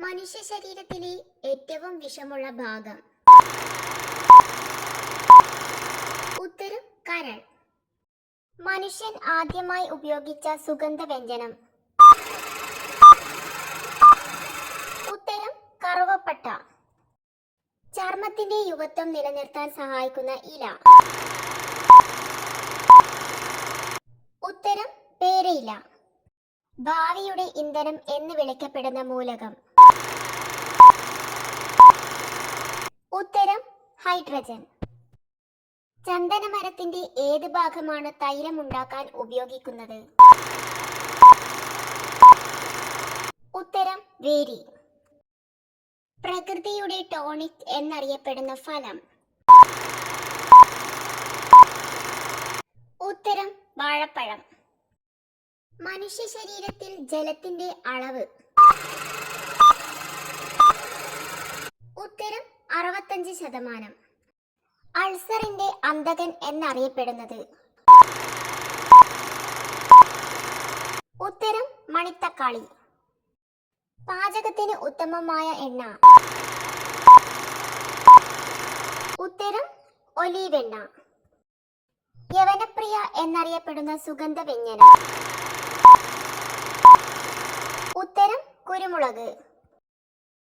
മനുഷ്യ ശരീരത്തിലെ ഏറ്റവും വിഷമുള്ള ഭാഗം? ഉത്തരം കരൾ. മനുഷ്യൻ ആദ്യമായി ഉപയോഗിച്ച സുഗന്ധവ്യഞ്ജനം? ഉത്തരം കറുവപ്പട്ട. ചർമ്മത്തിന്റെ യുവത്വം നിലനിർത്താൻ സഹായിക്കുന്ന ഇല? ഉത്തരം പേരയില. ഭാവിയുടെ ഇന്ധനം എന്ന് വിളിക്കപ്പെടുന്ന മൂലകം? ഉത്തരം ഹൈഡ്രജൻ. ചന്ദനമരത്തിന്റെ ഏത് ഭാഗമാണ് തൈലം ഉണ്ടാക്കാൻ ഉപയോഗിക്കുന്നത്? ഉത്തരം വേരി. പ്രകൃതിയുടെ ടോണിക് എന്നറിയപ്പെടുന്ന ഫലം? ഉത്തരം വാഴപ്പഴം. മനുഷ്യ ശരീരത്തിൽ ജലത്തിന്റെ അളവ്? ഉത്തരം 65%. അൾസറിന്റെ അന്തകൻ എന്നറിയപ്പെടുന്നത്? ഉത്തരം മണിത്തക്കാളി. പാചകത്തിന് ഉത്തമമായ എണ്ണ? ഉത്തരം ഒലീവ് എണ്ണ. യവനപ്രിയ എന്നറിയപ്പെടുന്ന സുഗന്ധവ്യഞ്ജനം? ഉത്തരം കുരുമുളക്.